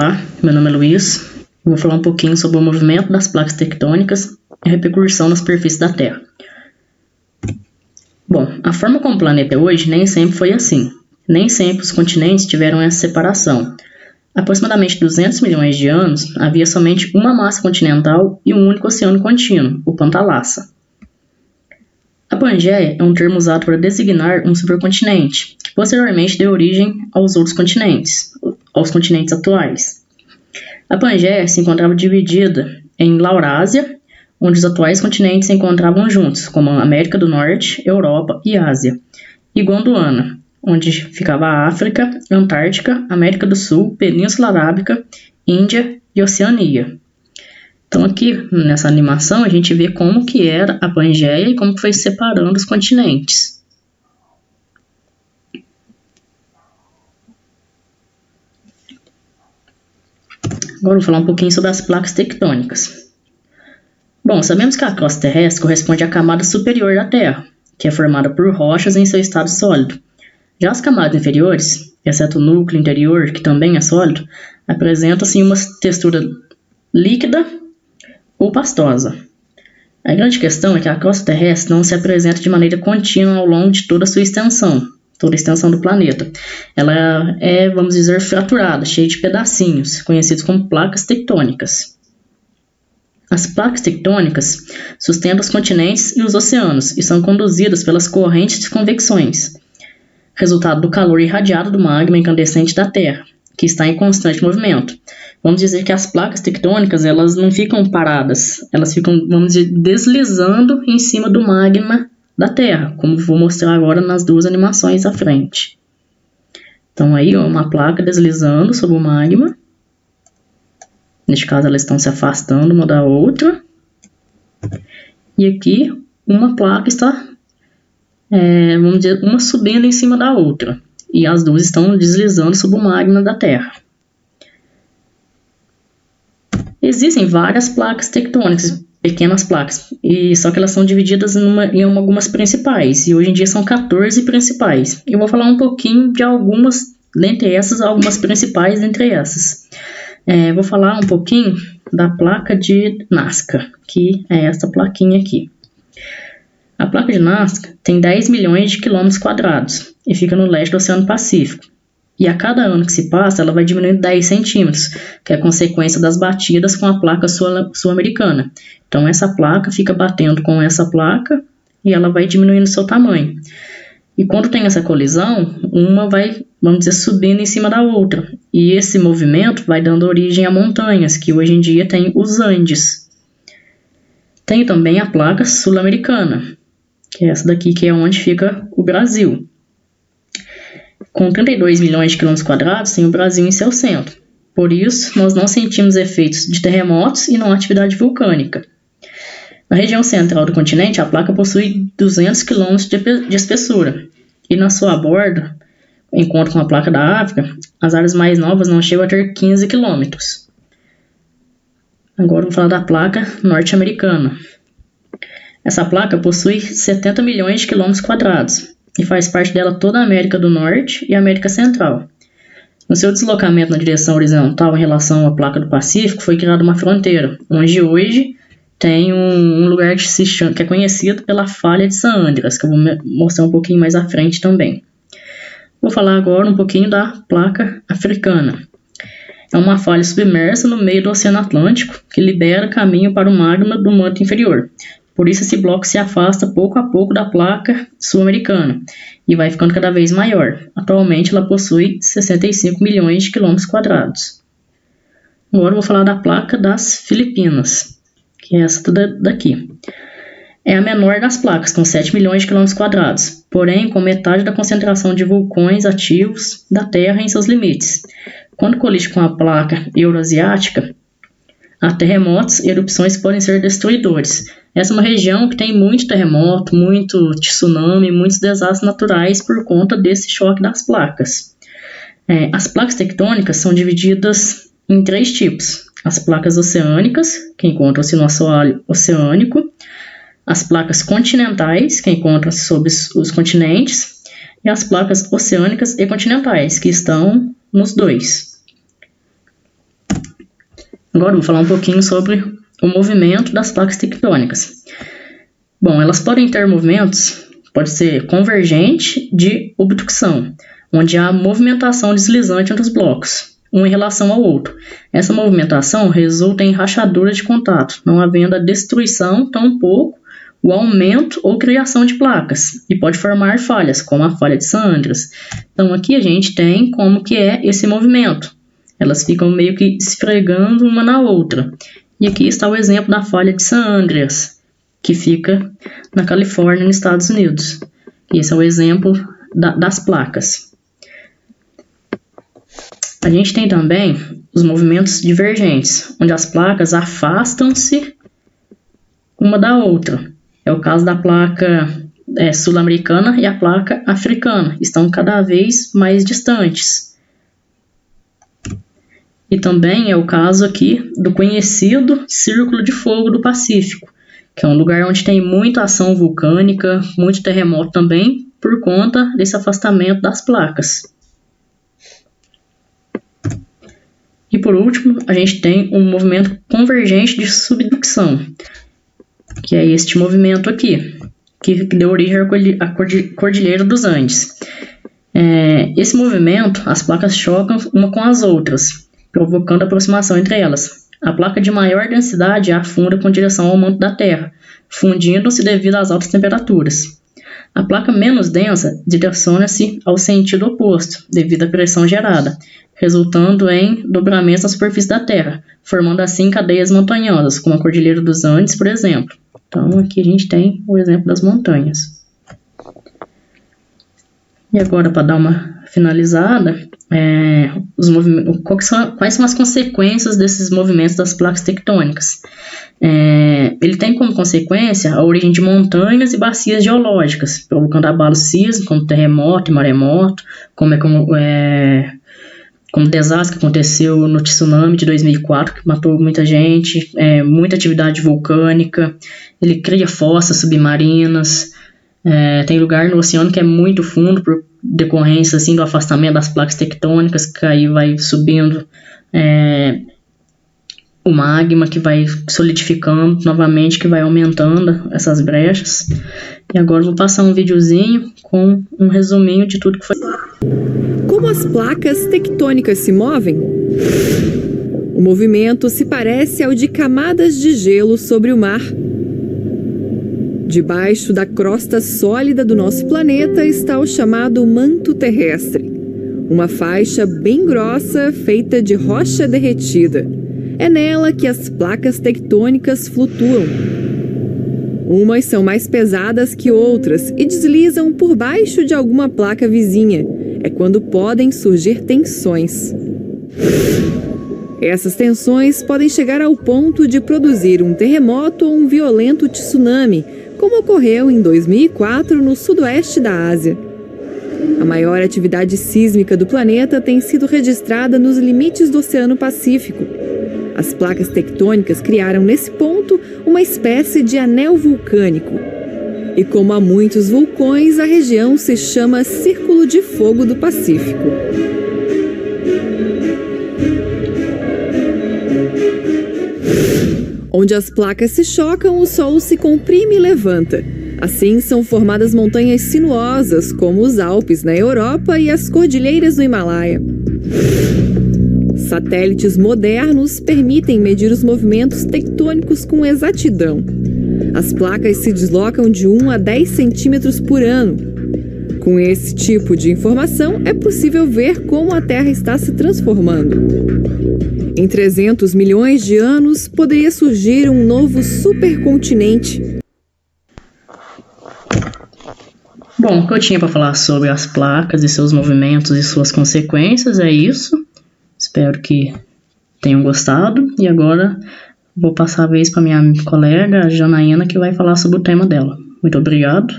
Olá, meu nome é Luiz. Eu vou falar um pouquinho sobre o movimento das placas tectônicas e a repercussão na superfície da Terra. Bom, a forma como o planeta é hoje nem sempre foi assim. Nem sempre os continentes tiveram essa separação. Há aproximadamente 200 milhões de anos, havia somente uma massa continental e um único oceano contínuo, o Pantalassa. A Pangeia é um termo usado para designar um supercontinente, que posteriormente deu origem aos outros continentes, aos continentes atuais. A Pangeia se encontrava dividida em Laurásia, onde os atuais continentes se encontravam juntos, como a América do Norte, Europa e Ásia, e Gondwana, onde ficava a África, Antártica, América do Sul, Península Arábica, Índia e Oceania. Então aqui nessa animação a gente vê como que era a Pangeia e como que foi separando os continentes. Agora eu vou falar um pouquinho sobre as placas tectônicas. Bom, sabemos que a crosta terrestre corresponde à camada superior da Terra, que é formada por rochas em seu estado sólido. Já as camadas inferiores, exceto o núcleo interior, que também é sólido, apresentam assim, uma textura líquida ou pastosa. A grande questão é que a crosta terrestre não se apresenta de maneira contínua ao longo de toda a sua extensão, toda a extensão do planeta. Ela é, vamos dizer, fraturada, cheia de pedacinhos, conhecidos como placas tectônicas. As placas tectônicas sustentam os continentes e os oceanos e são conduzidas pelas correntes de convecções, resultado do calor irradiado do magma incandescente da Terra, que está em constante movimento. Vamos dizer que as placas tectônicas elas não ficam paradas, elas ficam, vamos dizer, deslizando em cima do magma da Terra, como vou mostrar agora nas duas animações à frente. Então aí uma placa deslizando sobre o magma. Neste caso elas estão se afastando uma da outra. E aqui uma placa está, vamos dizer, uma subindo em cima da outra. E as duas estão deslizando sobre o magma da Terra. Existem várias placas tectônicas, pequenas placas, só que elas são divididas em algumas principais, e hoje em dia são 14 principais. Eu vou falar um pouquinho de algumas dentre essas, algumas principais dentre essas. Vou falar um pouquinho da placa de Nazca, que é essa plaquinha aqui. A placa de Nazca tem 10 milhões de quilômetros quadrados e fica no leste do Oceano Pacífico. E a cada ano que se passa, ela vai diminuindo 10 centímetros, que é a consequência das batidas com a placa sul-americana. Então, essa placa fica batendo com essa placa e ela vai diminuindo seu tamanho. E quando tem essa colisão, uma vai, vamos dizer, subindo em cima da outra. E esse movimento vai dando origem a montanhas, que hoje em dia tem os Andes. Tem também a placa sul-americana, que é essa daqui, que é onde fica o Brasil. Com 32 milhões de quilômetros quadrados, tem o Brasil em seu centro. Por isso, nós não sentimos efeitos de terremotos e não atividade vulcânica. Na região central do continente, a placa possui 200 quilômetros de espessura. E na sua borda, enquanto com a placa da África, as áreas mais novas não chegam a ter 15 quilômetros. Agora vou falar da placa norte-americana. Essa placa possui 70 milhões de quilômetros quadrados. E faz parte dela toda a América do Norte e a América Central. No seu deslocamento na direção horizontal em relação à placa do Pacífico, foi criada uma fronteira, onde hoje tem um lugar que é conhecido pela Falha de San Andreas, que eu vou mostrar um pouquinho mais à frente também. Vou falar agora um pouquinho da placa africana. É uma falha submersa no meio do Oceano Atlântico, que libera caminho para o magma do manto inferior. Por isso esse bloco se afasta pouco a pouco da placa sul-americana e vai ficando cada vez maior. Atualmente ela possui 65 milhões de quilômetros quadrados. Agora eu vou falar da placa das Filipinas, que é essa daqui. É a menor das placas, com 7 milhões de quilômetros quadrados, porém com metade da concentração de vulcões ativos da Terra em seus limites. Quando colide com a placa euroasiática, há terremotos e erupções que podem ser destruidores. Essa é uma região que tem muito terremoto, muito tsunami, muitos desastres naturais por conta desse choque das placas. As placas tectônicas são divididas em 3 tipos. As placas oceânicas, que encontram-se no assoalho oceânico. As placas continentais, que encontram-se sob os continentes. E as placas oceânicas e continentais, que estão nos dois. Agora eu vou falar um pouquinho sobre o movimento das placas tectônicas. Bom, elas podem ter movimentos, pode ser convergente de obducção, onde há movimentação deslizante entre os blocos, um em relação ao outro. Essa movimentação resulta em rachaduras de contato, não havendo a destruição, tampouco o aumento ou criação de placas, e pode formar falhas, como a falha de San Andreas. Então aqui a gente tem como que é esse movimento. Elas ficam meio que esfregando uma na outra. E aqui está o exemplo da falha de San Andreas, que fica na Califórnia, nos Estados Unidos. E esse é o exemplo das placas. A gente tem também os movimentos divergentes, onde as placas afastam-se uma da outra. É o caso da placa sul-americana e a placa africana. Estão cada vez mais distantes. E também é o caso aqui do conhecido Círculo de Fogo do Pacífico, que é um lugar onde tem muita ação vulcânica, muito terremoto também, por conta desse afastamento das placas. E por último, a gente tem um movimento convergente de subducção, que é este movimento aqui, que deu origem à Cordilheira dos Andes. Esse movimento, as placas chocam uma com as outras, provocando aproximação entre elas. A placa de maior densidade afunda com direção ao manto da Terra, fundindo-se devido às altas temperaturas. A placa menos densa direciona-se ao sentido oposto, devido à pressão gerada, resultando em dobramentos na superfície da Terra, formando assim cadeias montanhosas, como a Cordilheira dos Andes, por exemplo. Então aqui a gente tem o exemplo das montanhas. E agora, para dar uma finalizada, quais são as consequências desses movimentos das placas tectônicas? Ele tem como consequência a origem de montanhas e bacias geológicas, provocando abalos sísmicos, como terremoto e maremoto, como o desastre que aconteceu no tsunami de 2004, que matou muita gente, muita atividade vulcânica. Ele cria fossas submarinas. Tem lugar no oceano que é muito fundo por decorrência assim, do afastamento das placas tectônicas, que aí vai subindo o magma, que vai solidificando novamente, que vai aumentando essas brechas. E agora eu vou passar um videozinho com um resuminho de tudo que foi. Como as placas tectônicas se movem? O movimento se parece ao de camadas de gelo sobre o mar. Debaixo da crosta sólida do nosso planeta está o chamado manto terrestre, uma faixa bem grossa feita de rocha derretida. É nela que as placas tectônicas flutuam. Umas são mais pesadas que outras e deslizam por baixo de alguma placa vizinha. É quando podem surgir tensões. Essas tensões podem chegar ao ponto de produzir um terremoto ou um violento tsunami, como ocorreu em 2004 no sudoeste da Ásia. A maior atividade sísmica do planeta tem sido registrada nos limites do Oceano Pacífico. As placas tectônicas criaram nesse ponto uma espécie de anel vulcânico. E como há muitos vulcões, a região se chama Círculo de Fogo do Pacífico. Onde as placas se chocam, o Sol se comprime e levanta. Assim são formadas montanhas sinuosas, como os Alpes na Europa e as cordilheiras do Himalaia. Satélites modernos permitem medir os movimentos tectônicos com exatidão. As placas se deslocam de 1 a 10 centímetros por ano. Com esse tipo de informação, é possível ver como a Terra está se transformando. Em 300 milhões de anos, poderia surgir um novo supercontinente. Bom, o que eu tinha para falar sobre as placas e seus movimentos e suas consequências é isso. Espero que tenham gostado. E agora vou passar a vez para minha colega, a Janaína, que vai falar sobre o tema dela. Muito obrigado.